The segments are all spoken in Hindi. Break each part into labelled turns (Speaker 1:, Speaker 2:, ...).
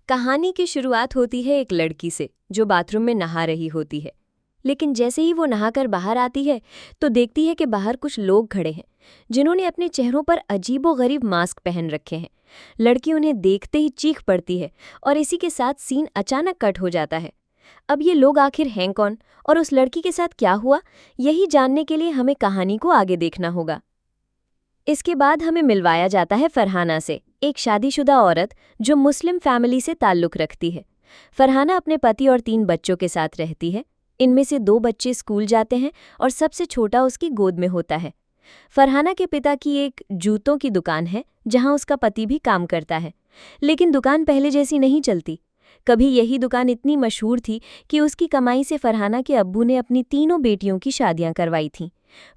Speaker 1: कहानी की शुरुआत होती है एक लड़की से जो बाथरूम में नहा रही होती है। लेकिन जैसे ही वो नहाकर बाहर आती है तो देखती है कि बाहर कुछ लोग खड़े हैं जिन्होंने अपने चेहरों पर अजीबोगरीब मास्क पहन रखे हैं। लड़की उन्हें देखते ही चीख पड़ती है और इसी के साथ सीन अचानक कट हो जाता है। अब ये लोग आखिर हैं कौन और उस लड़की के साथ क्या हुआ, यही जानने के लिए हमें कहानी को आगे देखना होगा। इसके बाद हमें मिलवाया जाता है फरहाना से, एक शादीशुदा औरत जो मुस्लिम फैमिली से ताल्लुक़ रखती है। फरहाना अपने पति और 3 बच्चों के साथ रहती है। इनमें से 2 बच्चे स्कूल जाते हैं और सबसे छोटा उसकी गोद में होता है। फरहाना के पिता की एक जूतों की दुकान है जहां उसका पति भी काम करता है, लेकिन दुकान पहले जैसी नहीं चलती। कभी यही दुकान इतनी मशहूर थी कि उसकी कमाई से फरहाना के अब्बू ने अपनी तीनों बेटियों की शादियां करवाई थीं।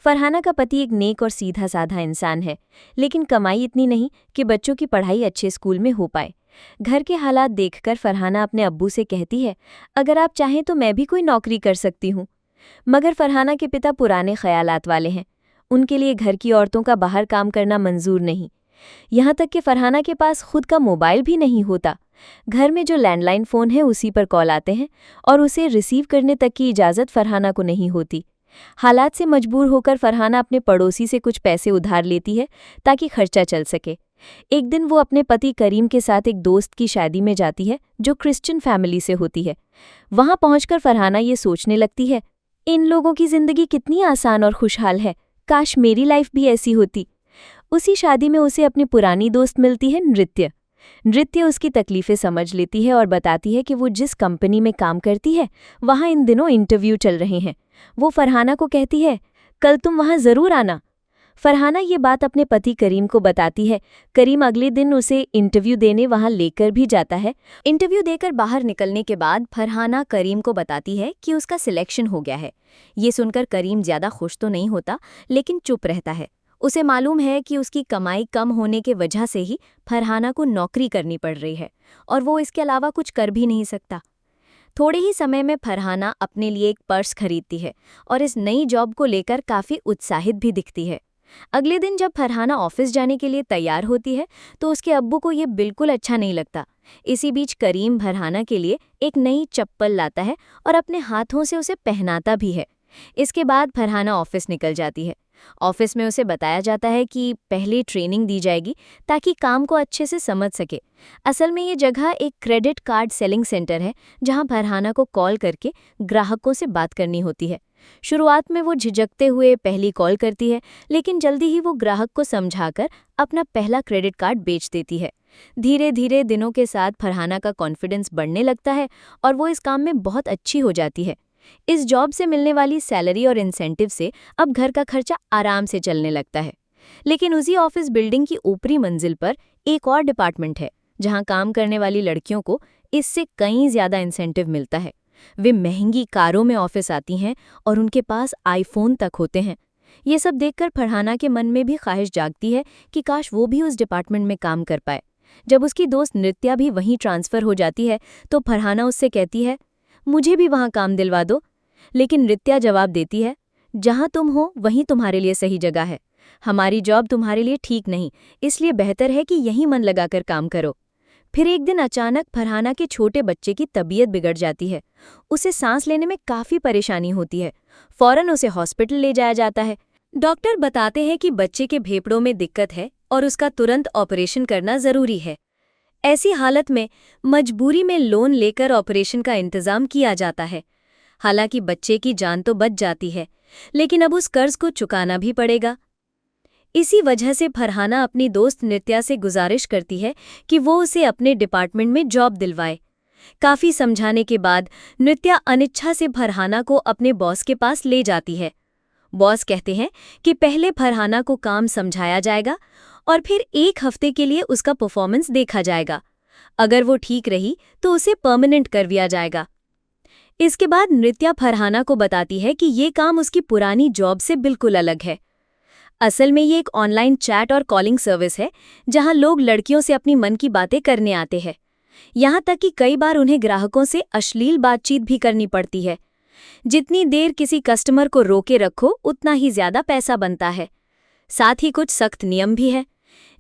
Speaker 1: फरहाना का पति एक नेक और सीधा साधा इंसान है, लेकिन कमाई इतनी नहीं कि बच्चों की पढ़ाई अच्छे स्कूल में हो पाए। घर के हालात देखकर फरहाना अपने अब्बू से कहती है, अगर आप चाहें तो मैं भी कोई नौकरी कर सकती हूँ। मगर फरहाना के पिता पुराने ख्यालात वाले हैं। उनके लिए घर की औरतों का बाहर काम करना मंजूर नहीं। यहाँ तक कि फरहाना के पास खुद का मोबाइल भी नहीं होता। घर में जो लैंडलाइन फ़ोन है उसी पर कॉल आते हैं और उसे रिसीव करने तक की इजाज़त फरहाना को नहीं होती। हालात से मजबूर होकर फरहाना अपने पड़ोसी से कुछ पैसे उधार लेती है ताकि खर्चा चल सके। एक दिन वो अपने पति करीम के साथ एक दोस्त की शादी में जाती है जो क्रिश्चियन फैमिली से होती है। वहां पहुंचकर फरहाना ये सोचने लगती है, इन लोगों की जिंदगी कितनी आसान और खुशहाल है, काश मेरी लाइफ भी ऐसी होती। उसी शादी में उसे अपनी पुरानी दोस्त मिलती है नृत्य उसकी तकलीफ़ें समझ लेती है और बताती है कि वो जिस कंपनी में काम करती है वहाँ इन दिनों इंटरव्यू चल रहे हैं। वो फरहाना को कहती है, कल तुम वहाँ ज़रूर आना। फरहाना ये बात अपने पति करीम को बताती है। करीम अगले दिन उसे इंटरव्यू देने वहाँ लेकर भी जाता है। इंटरव्यू देकर बाहर निकलने के बाद फरहाना करीम को बताती है कि उसका सिलेक्शन हो गया है। ये सुनकर करीम ज़्यादा खुश तो नहीं होता, लेकिन चुप रहता है। उसे मालूम है कि उसकी कमाई कम होने के वजह से ही फरहाना को नौकरी करनी पड़ रही है और वो इसके अलावा कुछ कर भी नहीं सकता। थोड़े ही समय में फरहाना अपने लिए एक पर्स खरीदती है और इस नई जॉब को लेकर काफ़ी उत्साहित भी दिखती है। अगले दिन जब फरहाना ऑफिस जाने के लिए तैयार होती है तो उसके अब्बू को ये बिल्कुल अच्छा नहीं लगता। इसी बीच करीम फरहाना के लिए एक नई चप्पल लाता है और अपने हाथों से उसे पहनाता भी है। इसके बाद फरहाना ऑफिस निकल जाती है। ऑफिस में उसे बताया जाता है कि पहले ट्रेनिंग दी जाएगी ताकि काम को अच्छे से समझ सके। असल में ये जगह एक क्रेडिट कार्ड सेलिंग सेंटर है जहां फरहाना को कॉल करके ग्राहकों से बात करनी होती है। शुरुआत में वो झिझकते हुए पहली कॉल करती है, लेकिन जल्दी ही वो ग्राहक को समझाकर अपना पहला क्रेडिट कार्ड बेच देती है। धीरे धीरे दिनों के साथ फरहाना का कॉन्फिडेंस बढ़ने लगता है और वो इस काम में बहुत अच्छी हो जाती है। इस जॉब से मिलने वाली सैलरी और इंसेंटिव से अब घर का खर्चा आराम से चलने लगता है। लेकिन उसी ऑफिस बिल्डिंग की ऊपरी मंजिल पर एक और डिपार्टमेंट है जहां काम करने वाली लड़कियों को इससे कहीं ज़्यादा इंसेंटिव मिलता है। वे महंगी कारों में ऑफिस आती हैं और उनके पास आईफोन तक होते हैं। ये सब देखकर फरहाना के मन में भी ख्वाहिश जागती है कि काश वो भी उस डिपार्टमेंट में काम कर पाए। जब उसकी दोस्त नृत्या भी वहीं ट्रांसफ़र हो जाती है तो फरहाना उससे कहती है, मुझे भी वहाँ काम दिलवा दो। लेकिन नृत्या जवाब देती है, जहाँ तुम हो वहीं तुम्हारे लिए सही जगह है। हमारी जॉब तुम्हारे लिए ठीक नहीं, इसलिए बेहतर है कि यहीं मन लगाकर काम करो। फिर एक दिन अचानक फरहाना के छोटे बच्चे की तबीयत बिगड़ जाती है। उसे सांस लेने में काफ़ी परेशानी होती है। फौरन उसे हॉस्पिटल ले जाया जाता है। डॉक्टर बताते हैं कि बच्चे के फेफड़ों में दिक्कत है और उसका तुरंत ऑपरेशन करना ज़रूरी है। ऐसी हालत में मजबूरी में लोन लेकर ऑपरेशन का इंतज़ाम किया जाता है। हालांकि बच्चे की जान तो बच जाती है, लेकिन अब उस कर्ज को चुकाना भी पड़ेगा। इसी वजह से फरहाना अपनी दोस्त नृत्या से गुजारिश करती है कि वो उसे अपने डिपार्टमेंट में जॉब दिलवाए। काफ़ी समझाने के बाद नृत्या अनिच्छा से फरहाना को अपने बॉस के पास ले जाती है। बॉस कहते हैं कि पहले फरहाना को काम समझाया जाएगा और फिर 1 हफ्ते के लिए उसका परफॉर्मेंस देखा जाएगा। अगर वो ठीक रही तो उसे परमानेंट कर दिया जाएगा। इसके बाद नृत्या फरहाना को बताती है कि ये काम उसकी पुरानी जॉब से बिल्कुल अलग है। असल में ये एक ऑनलाइन चैट और कॉलिंग सर्विस है जहां लोग लड़कियों से अपनी मन की बातें करने आते हैं। यहाँ तक कि कई बार उन्हें ग्राहकों से अश्लील बातचीत भी करनी पड़ती है। जितनी देर किसी कस्टमर को रोके रखो उतना ही ज़्यादा पैसा बनता है। साथ ही कुछ सख्त नियम भी है,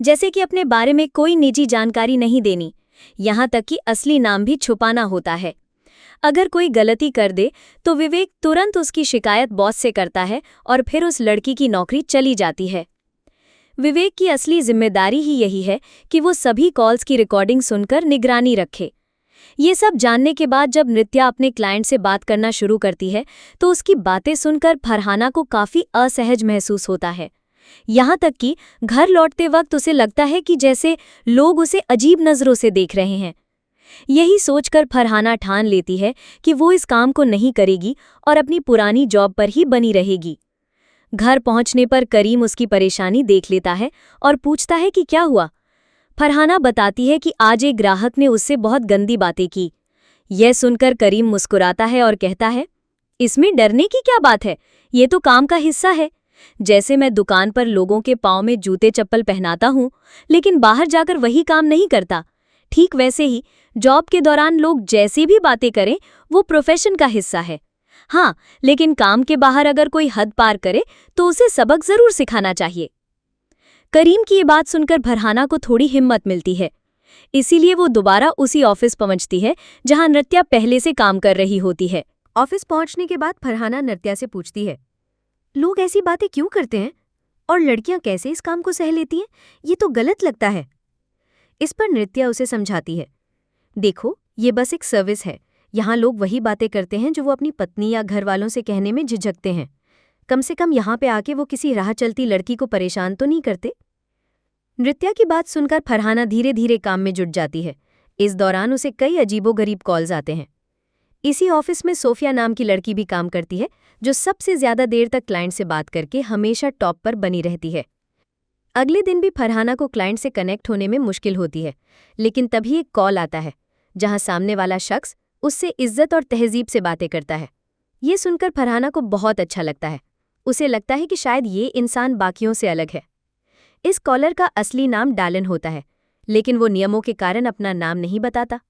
Speaker 1: जैसे कि अपने बारे में कोई निजी जानकारी नहीं देनी, यहाँ तक कि असली नाम भी छुपाना होता है। अगर कोई गलती कर दे तो विवेक तुरंत उसकी शिकायत बॉस से करता है और फिर उस लड़की की नौकरी चली जाती है। विवेक की असली जिम्मेदारी ही यही है कि वो सभी कॉल्स की रिकॉर्डिंग सुनकर निगरानी रखे। ये सब जानने के बाद जब नृत्या अपने क्लाइंट से बात करना शुरू करती है तो उसकी बातें सुनकर फरहाना को काफी असहज महसूस होता है। यहाँ तक कि घर लौटते वक्त उसे लगता है कि जैसे लोग उसे अजीब नजरों से देख रहे हैं। यही सोचकर फरहाना ठान लेती है कि वो इस काम को नहीं करेगी और अपनी पुरानी जॉब पर ही बनी रहेगी। घर पहुंचने पर करीम उसकी परेशानी देख लेता है और पूछता है कि क्या हुआ। फरहाना बताती है कि आज एक ग्राहक ने उससे बहुत गंदी बातें की। यह सुनकर करीम मुस्कुराता है और कहता है, इसमें डरने की क्या बात है, ये तो काम का हिस्सा है। जैसे मैं दुकान पर लोगों के पाँव में जूते चप्पल पहनाता हूँ लेकिन बाहर जाकर वही काम नहीं करता, ठीक वैसे ही जॉब के दौरान लोग जैसी भी बातें करें वो प्रोफेशन का हिस्सा है। हाँ, लेकिन काम के बाहर अगर कोई हद पार करे तो उसे सबक जरूर सिखाना चाहिए। करीम की ये बात सुनकर फरहाना को थोड़ी हिम्मत मिलती है, इसीलिए वो दोबारा उसी ऑफिस पहुंचती है जहां नृत्या पहले से काम कर रही होती है। ऑफिस पहुंचने के बाद फरहाना नृत्या से पूछती है, लोग ऐसी बातें क्यों करते हैं और लड़कियां कैसे इस काम को सह लेती हैं? ये तो गलत लगता है। इस पर नृत्या उसे समझाती है, देखो ये बस एक सर्विस है, यहाँ लोग वही बातें करते हैं जो वो अपनी पत्नी या घर वालों से कहने में झिझकते हैं। कम से कम यहाँ पे आके वो किसी राह चलती लड़की को परेशान तो नहीं करते। नृत्या की बात सुनकर फरहाना धीरे धीरे काम में जुट जाती है। इस दौरान उसे कई अजीबोगरीब कॉल्स आते हैं। इसी ऑफिस में सोफिया नाम की लड़की भी काम करती है जो सबसे ज्यादा देर तक क्लाइंट से बात करके हमेशा टॉप पर बनी रहती है। अगले दिन भी फरहाना को क्लाइंट से कनेक्ट होने में मुश्किल होती है, लेकिन तभी एक कॉल आता है जहां सामने वाला शख्स उससे इज्जत और तहजीब से बातें करता है। ये सुनकर फरहाना को बहुत अच्छा लगता है। उसे लगता है कि शायद ये इंसान बाकियों से अलग है। इस कॉलर का असली नाम डालन होता है, लेकिन वो नियमों के कारण अपना नाम नहीं बताता।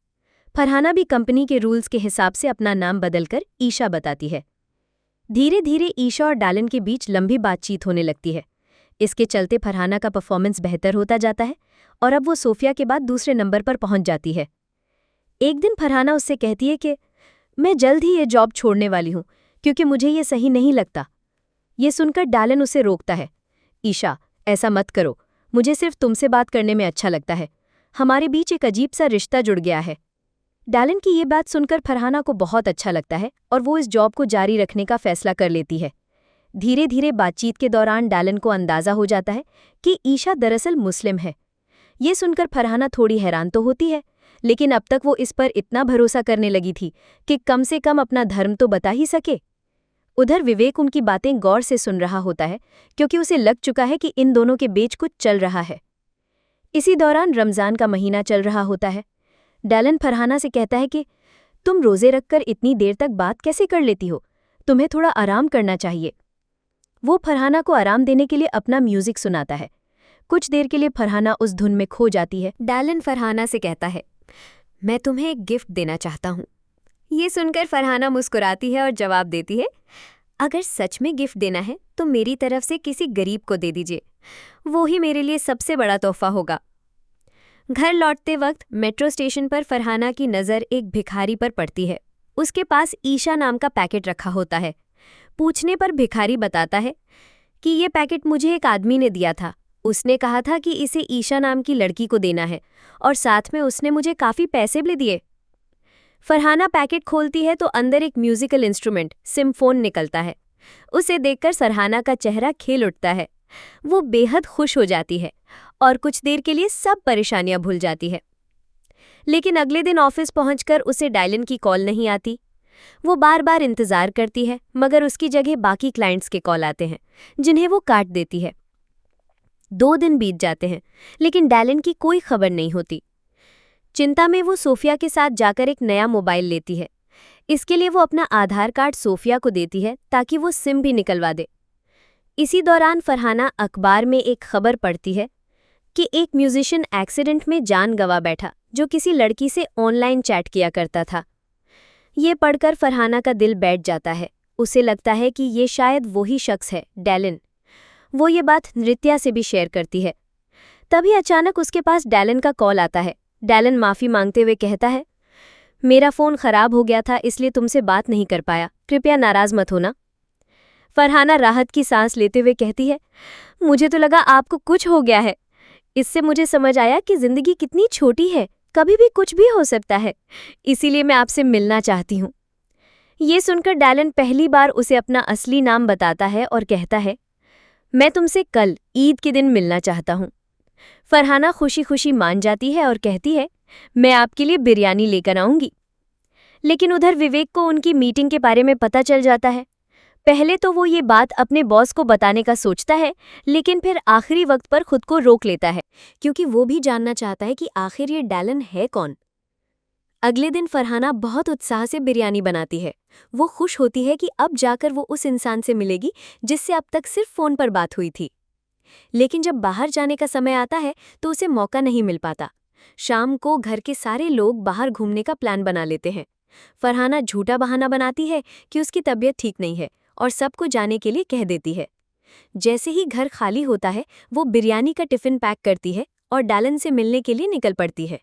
Speaker 1: फरहाना भी कंपनी के रूल्स के हिसाब से अपना नाम बदलकर ईशा बताती है। धीरे धीरे ईशा और डालन के बीच लंबी बातचीत होने लगती है। इसके चलते फरहाना का परफॉर्मेंस बेहतर होता जाता है और अब वो सोफिया के बाद दूसरे नंबर पर पहुंच जाती है। एक दिन फरहाना उससे कहती है कि मैं जल्द ही ये जॉब छोड़ने वाली हूँ क्योंकि मुझे ये सही नहीं लगता। ये सुनकर डालन उसे रोकता है, ईशा ऐसा मत करो, मुझे सिर्फ तुमसे बात करने में अच्छा लगता है, हमारे बीच एक अजीब सा रिश्ता जुड़ गया है। डालन की ये बात सुनकर फरहाना को बहुत अच्छा लगता है और वो इस जॉब को जारी रखने का फैसला कर लेती है। धीरे धीरे बातचीत के दौरान डालन को अंदाजा हो जाता है कि ईशा दरअसल मुस्लिम है। ये सुनकर फरहाना थोड़ी हैरान तो होती है, लेकिन अब तक वो इस पर इतना भरोसा करने लगी थी कि कम से कम अपना धर्म तो बता ही सके। उधर विवेक उनकी बातें गौर से सुन रहा होता है क्योंकि उसे लग चुका है कि इन दोनों के बीच कुछ चल रहा है। इसी दौरान रमज़ान का महीना चल रहा होता है। डालन फरहाना से कहता है कि तुम रोज़े रखकर इतनी देर तक बात कैसे कर लेती हो, तुम्हें थोड़ा आराम करना चाहिए। वो फरहाना को आराम देने के लिए अपना म्यूजिक सुनाता है। कुछ देर के लिए फरहाना उस धुन में खो जाती है। डालन फरहाना से कहता है, मैं तुम्हें एक गिफ्ट देना चाहता हूँ। ये सुनकर फरहाना मुस्कुराती है और जवाब देती है, अगर सच में गिफ्ट देना है तो मेरी तरफ से किसी गरीब को दे दीजिए, वो ही मेरे लिए सबसे बड़ा तोहफा होगा। घर लौटते वक्त मेट्रो स्टेशन पर फरहाना की नज़र एक भिखारी पर पड़ती है। उसके पास ईशा नाम का पैकेट रखा होता है। पूछने पर भिखारी बताता है कि ये पैकेट मुझे एक आदमी ने दिया था। उसने कहा था कि इसे ईशा नाम की लड़की को देना है और साथ में उसने मुझे काफ़ी पैसे भी दिए। फरहाना पैकेट खोलती है तो अंदर एक म्यूजिकल इंस्ट्रूमेंट सिम्फोन निकलता है। उसे देखकर फरहाना का चेहरा खिल उठता है। वो बेहद खुश हो जाती है और कुछ देर के लिए सब परेशानियां भूल जाती है। लेकिन अगले दिन ऑफिस पहुंचकर उसे डायलन की कॉल नहीं आती। वो बार बार इंतज़ार करती है, मगर उसकी जगह बाकी क्लाइंट्स के कॉल आते हैं जिन्हें वो काट देती है। 2 दिन बीत जाते हैं लेकिन डायलन की कोई खबर नहीं होती। चिंता में वो सोफिया के साथ जाकर एक नया मोबाइल लेती है। इसके लिए वो अपना आधार कार्ड सोफिया को देती है ताकि वो सिम भी निकलवा दे। इसी दौरान फरहाना अखबार में एक खबर पढ़ती है कि एक म्यूजिशियन एक्सीडेंट में जान गंवा बैठा जो किसी लड़की से ऑनलाइन चैट किया करता था। ये पढ़कर फरहाना का दिल बैठ जाता है। उसे लगता है कि ये शायद वही शख्स है, डालन। वो ये बात नृत्या से भी शेयर करती है। तभी अचानक उसके पास डालन का कॉल आता है। डैलन माफ़ी मांगते हुए कहता है, मेरा फ़ोन ख़राब हो गया था इसलिए तुमसे बात नहीं कर पाया, कृपया नाराज़ मत होना। फरहाना राहत की सांस लेते हुए कहती है, मुझे तो लगा आपको कुछ हो गया है। इससे मुझे समझ आया कि ज़िंदगी कितनी छोटी है, कभी भी कुछ भी हो सकता है, इसीलिए मैं आपसे मिलना चाहती हूँ। ये सुनकर डैलन पहली बार उसे अपना असली नाम बताता है और कहता है, मैं तुमसे कल ईद के दिन मिलना चाहता हूँ। फरहाना खुशी खुशी मान जाती है और कहती है, मैं आपके लिए बिरयानी लेकर आऊंगी। लेकिन उधर विवेक को उनकी मीटिंग के बारे में पता चल जाता है। पहले तो वो ये बात अपने बॉस को बताने का सोचता है, लेकिन फिर आखिरी वक्त पर खुद को रोक लेता है, क्योंकि वो भी जानना चाहता है कि आखिर ये डैलन है कौन। अगले दिन फरहाना बहुत उत्साह से बिरयानी बनाती है। वो खुश होती है कि अब जाकर वो उस इंसान से मिलेगी जिससे अब तक सिर्फ फ़ोन पर बात हुई थी। लेकिन जब बाहर जाने का समय आता है तो उसे मौका नहीं मिल पाता। शाम को घर के सारे लोग बाहर घूमने का प्लान बना लेते हैं। फरहाना झूठा बहाना बनाती है कि उसकी तबीयत ठीक नहीं है और सबको जाने के लिए कह देती है। जैसे ही घर खाली होता है, वो बिरयानी का टिफ़िन पैक करती है और डैलन से मिलने के लिए निकल पड़ती है।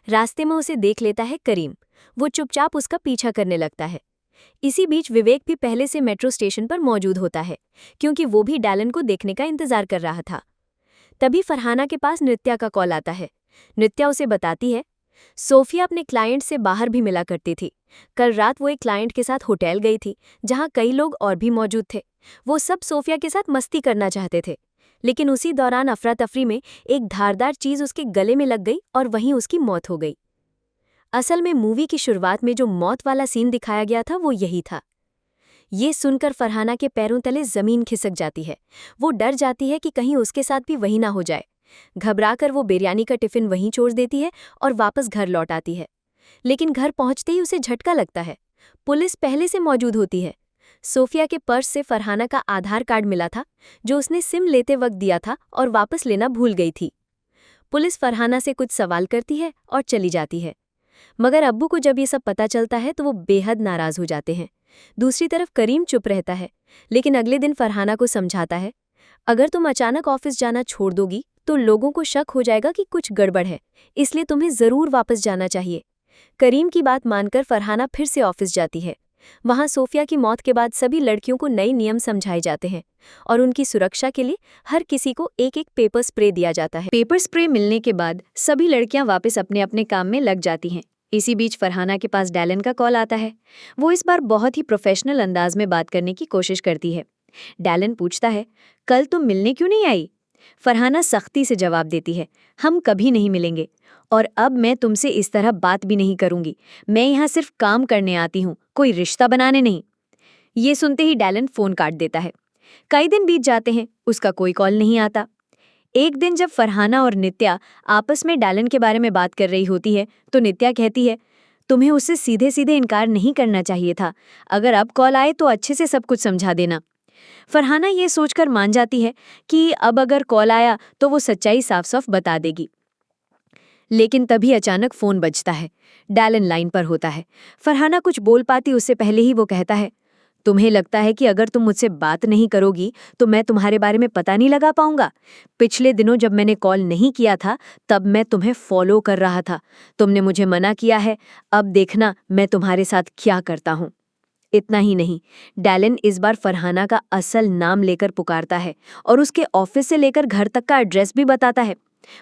Speaker 1: रास्ते में उसे देख लेता है करीम। वो चुपचाप उसका पीछा करने लगता है। इसी बीच विवेक भी पहले से मेट्रो स्टेशन पर मौजूद होता है, क्योंकि वो भी डैलन को देखने का इंतजार कर रहा था। तभी फरहाना के पास नृत्या का कॉल आता है। नृत्या उसे बताती है, सोफिया अपने क्लाइंट से बाहर भी मिला करती थी। कल रात वो एक क्लाइंट के साथ होटल गई थी, जहां कई लोग और भी मौजूद थे। वो सब सोफिया के साथ मस्ती करना चाहते थे, लेकिन उसी दौरान अफरा तफरी में एक धारदार चीज उसके गले में लग गई और वहीं उसकी मौत हो गई। असल में मूवी की शुरुआत में जो मौत वाला सीन दिखाया गया था वो यही था। ये सुनकर फरहाना के पैरों तले जमीन खिसक जाती है। वो डर जाती है कि कहीं उसके साथ भी वही ना हो जाए। घबराकर वो बिरयानी का टिफिन वहीं छोड़ देती है और वापस घर लौट आती है। लेकिन घर पहुंचते ही उसे झटका लगता है। पुलिस पहले से मौजूद होती है। सोफिया के पर्स से फरहाना का आधार कार्ड मिला था, जो उसने सिम लेते वक्त दिया था और वापस लेना भूल गई थी। पुलिस फरहाना से कुछ सवाल करती है और चली जाती है। मगर अब्बू को जब ये सब पता चलता है तो वो बेहद नाराज हो जाते हैं। दूसरी तरफ करीम चुप रहता है, लेकिन अगले दिन फरहाना को समझाता है, अगर तुम अचानक ऑफिस जाना छोड़ दोगी तो लोगों को शक हो जाएगा कि कुछ गड़बड़ है, इसलिए तुम्हें जरूर वापस जाना चाहिए। करीम की बात मानकर फरहाना फिर से ऑफिस जाती है। वहां सोफिया की मौत के बाद सभी लड़कियों को नए नियम समझाए जाते हैं और उनकी सुरक्षा के लिए हर किसी को एक एक पेपर स्प्रे दिया जाता है। पेपर स्प्रे मिलने के बाद सभी लड़कियां वापस अपने अपने काम में लग जाती हैं। इसी बीच फरहाना के पास डैलन का कॉल आता है। वो इस बार बहुत ही प्रोफेशनल अंदाज में बात करने की कोशिश करती है। डैलन पूछता है, कल तुम मिलने क्यों नहीं आई? फरहाना सख्ती से जवाब देती है, हम कभी नहीं मिलेंगे और अब मैं तुमसे इस तरह बात भी नहीं करूंगी। मैं यहाँ सिर्फ काम करने आती हूँ, कोई रिश्ता बनाने नहीं। ये सुनते ही डैलन फोन काट देता है। कई दिन बीत जाते हैं, उसका कोई कॉल नहीं आता। एक दिन जब फरहाना और नित्या आपस में डैलन के बारे में बात कर रही होती है तो नित्या कहती है, तुम्हें उससे सीधे सीधे इनकार नहीं करना चाहिए था। अगर अब कॉल आए तो अच्छे से सब कुछ समझा देना। फरहाना ये सोचकर मान जाती है कि अब अगर कॉल आया तो वो सच्चाई साफ साफ बता देगी। लेकिन तभी अचानक फोन बजता है। डैलन लाइन पर होता है। फरहाना कुछ बोल पाती उससे पहले ही वो कहता है, तुम्हें लगता है कि अगर तुम मुझसे बात नहीं करोगी तो मैं तुम्हारे बारे में पता नहीं लगा पाऊंगा? पिछले दिनों जब मैंने कॉल नहीं किया था तब मैं तुम्हें फॉलो कर रहा था। तुमने मुझे मना किया है, अब देखना मैं तुम्हारे साथ क्या करता हूँ। इतना ही नहीं, डैलन इस बार फरहाना का असल नाम लेकर पुकारता है और उसके ऑफिस से लेकर घर तक का एड्रेस भी बताता है।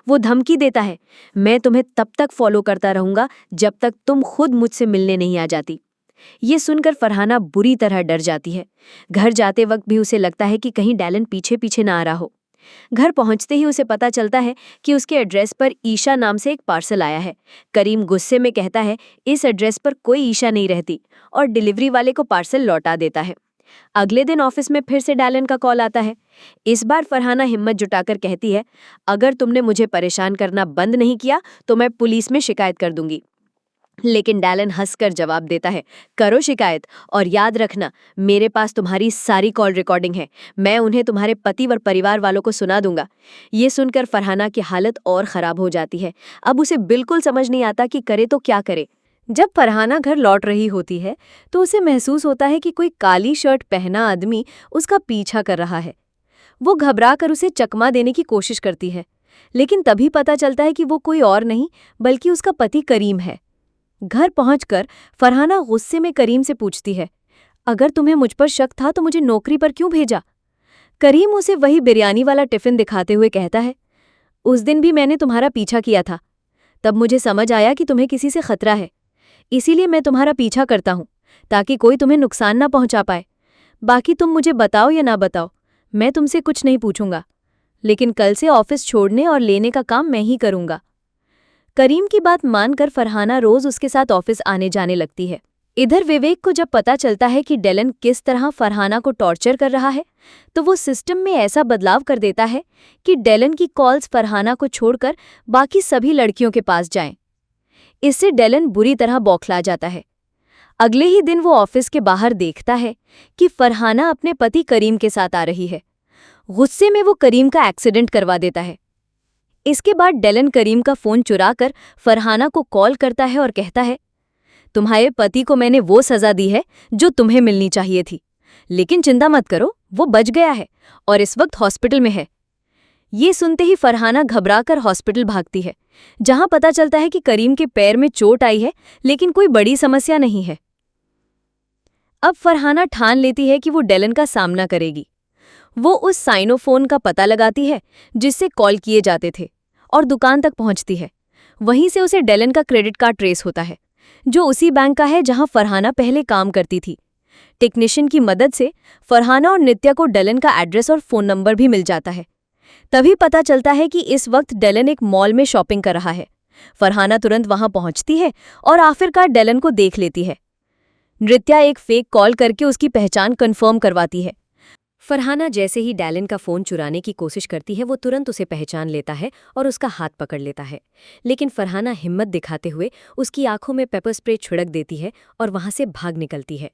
Speaker 1: वो धमकी देता है, मैं तुम्हें तब तक फॉलो करता रहूंगा जब तक तुम खुद मुझसे मिलने नहीं आ जाती। ये सुनकर फरहाना बुरी तरह डर जाती है। घर जाते वक्त भी उसे लगता है कि कहीं डैलन पीछे पीछे ना आ रहा हो। घर पहुंचते ही उसे पता चलता है कि उसके एड्रेस पर ईशा नाम से एक पार्सल आया है। करीम गुस्से में कहता है, इस एड्रेस पर कोई ईशा नहीं रहती, और डिलीवरी वाले को पार्सल लौटा देता है। अगले दिन ऑफिस में फिर से डैलन का कॉल आता है। इस बार फरहाना हिम्मत जुटाकर कहती है, अगर तुमने मुझे परेशान करना बंद नहीं किया तो मैं पुलिस में शिकायत कर दूंगी। लेकिन डैलन हंसकर जवाब देता है, करो शिकायत, और याद रखना मेरे पास तुम्हारी सारी कॉल रिकॉर्डिंग है। मैं उन्हें तुम्हारे पति और परिवार वालों को सुना दूंगा। ये सुनकर फरहाना की हालत और ख़राब हो जाती है। अब उसे बिल्कुल समझ नहीं आता कि करे तो क्या करे। जब फरहाना घर लौट रही होती है तो उसे महसूस होता है कि कोई काली शर्ट पहना आदमी उसका पीछा कर रहा है। वो घबरा कर उसे चकमा देने की कोशिश करती है, लेकिन तभी पता चलता है कि वो कोई और नहीं बल्कि उसका पति करीम है। घर पहुंचकर फरहाना गुस्से में करीम से पूछती है, अगर तुम्हें मुझ पर शक था तो मुझे नौकरी पर क्यों भेजा? करीम उसे वही बिरयानी वाला टिफिन दिखाते हुए कहता है, उस दिन भी मैंने तुम्हारा पीछा किया था। तब मुझे समझ आया कि तुम्हें किसी से खतरा है, इसीलिए मैं तुम्हारा पीछा करता हूं ताकि कोई तुम्हें नुकसान ना पहुंचा पाए। बाकी तुम मुझे बताओ या ना बताओ, मैं तुमसे कुछ नहीं पूछूंगा, लेकिन कल से ऑफिस छोड़ने और लेने का काम मैं ही करूंगा। करीम की बात मानकर फरहाना रोज उसके साथ ऑफिस आने जाने लगती है। इधर विवेक को जब पता चलता है कि डेलन किस तरह फरहाना को टॉर्चर कर रहा है, तो वो सिस्टम में ऐसा बदलाव कर देता है कि डेलन की कॉल्स फरहाना को छोड़कर बाकी सभी लड़कियों के पास जाएं। इससे डेलन बुरी तरह बौखला जाता है। अगले ही दिन वो ऑफिस के बाहर देखता है कि फरहाना अपने पति करीम के साथ आ रही है। गुस्से में वो करीम का एक्सीडेंट करवा देता है। इसके बाद डेलन करीम का फोन चुराकर फरहाना को कॉल करता है और कहता है, तुम्हारे पति को मैंने वो सजा दी है जो तुम्हें मिलनी चाहिए थी, लेकिन चिंता मत करो, वो बच गया है और इस वक्त हॉस्पिटल में है। ये सुनते ही फरहाना घबराकर हॉस्पिटल भागती है, जहां पता चलता है कि करीम के पैर में चोट आई है, लेकिन कोई बड़ी समस्या नहीं है। अब फरहाना ठान लेती है कि वो डेलन का सामना करेगी। वो उस साइनोफोन का पता लगाती है जिससे कॉल किए जाते थे और दुकान तक पहुंचती है। वहीं से उसे डेलन का क्रेडिट कार्ड ट्रेस होता है, जो उसी बैंक का है जहां फरहाना पहले काम करती थी। टेक्नीशियन की मदद से फरहाना और नित्या को डेलन का एड्रेस और फोन नंबर भी मिल जाता है। तभी पता चलता है कि इस वक्त डेलन एक मॉल में शॉपिंग कर रहा है। फरहाना तुरंत वहां पहुंचती है और आखिरकार डेलन को देख लेती है। नित्या एक फेक कॉल करके उसकी पहचान कंफर्म करवाती है। फरहाना जैसे ही डेलन का फोन चुराने की कोशिश करती है, वो तुरंत उसे पहचान लेता है और उसका हाथ पकड़ लेता है। लेकिन फरहाना हिम्मत दिखाते हुए उसकी आंखों में पेपर स्प्रे छिड़क देती है और वहां से भाग निकलती है।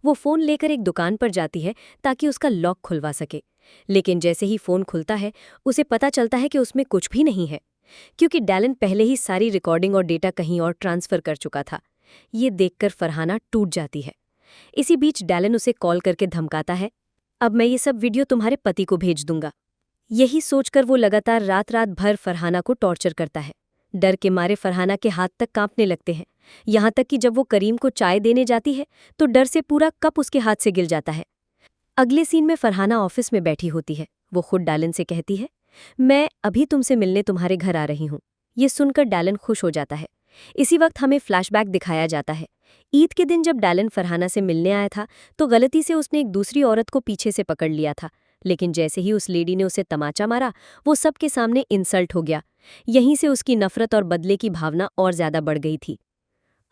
Speaker 1: वो फोन लेकर एक दुकान पर जाती है ताकि उसका लॉक खुलवा सके, लेकिन जैसे ही फोन खुलता है उसे पता चलता है कि उसमें कुछ भी नहीं है, क्योंकि डेलन पहले ही सारी रिकॉर्डिंग और डेटा कहीं और ट्रांसफर कर चुका था। ये देखकर फरहाना टूट जाती है। इसी बीच डेलन उसे कॉल करके धमकाता है, अब मैं ये सब वीडियो तुम्हारे पति को भेज दूंगा। यही सोचकर वो लगातार रात रात भर फरहाना को टॉर्चर करता है। डर के मारे फरहाना के हाथ तक कांपने लगते हैं, यहाँ तक कि जब वो करीम को चाय देने जाती है तो डर से पूरा कप उसके हाथ से गिर जाता है। अगले सीन में फरहाना ऑफिस में बैठी होती है। वो खुद डेलन से कहती है, मैं अभी तुमसे मिलने तुम्हारे घर आ रही हूँ। ये सुनकर डेलन खुश हो जाता है। इसी वक्त हमें फ्लैशबैक दिखाया जाता है। ईद के दिन जब डेलन फरहाना से मिलने आया था तो गलती से उसने एक दूसरी औरत को पीछे से पकड़ लिया था, लेकिन जैसे ही उस लेडी ने उसे तमाचा मारा, वो सबके सामने इंसल्ट हो गया। यहीं से उसकी नफरत और बदले की भावना और ज्यादा बढ़ गई थी।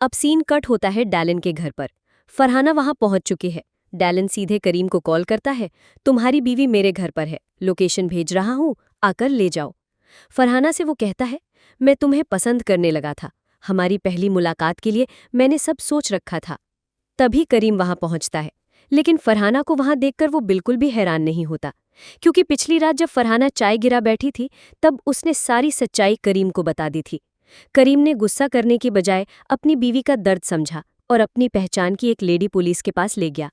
Speaker 1: अब सीन कट होता है डेलन के घर पर। फरहाना वहां पहुंच चुकी है। डेलन सीधे करीम को कॉल करता है, तुम्हारी बीवी मेरे घर पर है, लोकेशन भेज रहा हूं, आकर ले जाओ। फरहाना से वो कहता है, मैं तुम्हें पसंद करने लगा था, हमारी पहली मुलाकात के लिए मैंने सब सोच रखा था। तभी करीम वहां पहुंचता है, लेकिन फरहाना को वहां देखकर वो बिल्कुल भी हैरान नहीं होता, क्योंकि पिछली रात जब फरहाना चाय गिरा बैठी थी तब उसने सारी सच्चाई करीम को बता दी थी। करीम ने गुस्सा करने की बजाय अपनी बीवी का दर्द समझा और अपनी पहचान की एक लेडी पुलिस के पास ले गया।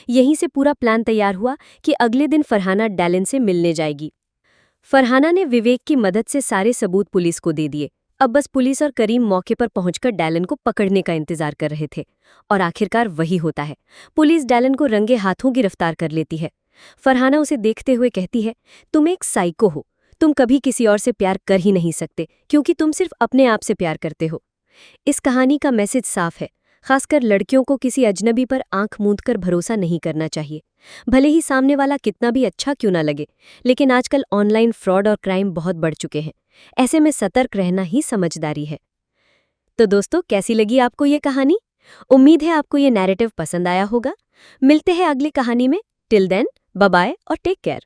Speaker 1: यहीं से पूरा प्लान तैयार हुआ कि अगले दिन फरहाना डेलन से मिलने जाएगी। फरहाना ने विवेक की मदद से सारे सबूत पुलिस को दे दिए। अब बस पुलिस और करीम मौके पर पहुंचकर डेलन को पकड़ने का इंतजार कर रहे थे, और आखिरकार वही होता है। पुलिस डेलन को रंगे हाथों गिरफ्तार कर लेती है। फरहाना उसे देखते हुए कहती है, तुम एक साइको हो, तुम कभी किसी और से प्यार कर ही नहीं सकते क्योंकि तुम सिर्फ अपने आप से प्यार करते हो। इस कहानी का मैसेज साफ है, खासकर लड़कियों को किसी अजनबी पर आंख मूंदकर भरोसा नहीं करना चाहिए, भले ही सामने वाला कितना भी अच्छा क्यों ना लगे। लेकिन आजकल ऑनलाइन फ्रॉड और क्राइम बहुत बढ़ चुके हैं, ऐसे में सतर्क रहना ही समझदारी है। तो दोस्तों, कैसी लगी आपको ये कहानी? उम्मीद है आपको ये नैरेटिव पसंद आया होगा। मिलते हैं अगली कहानी में। टिल देन, बाय बाय और टेक केयर।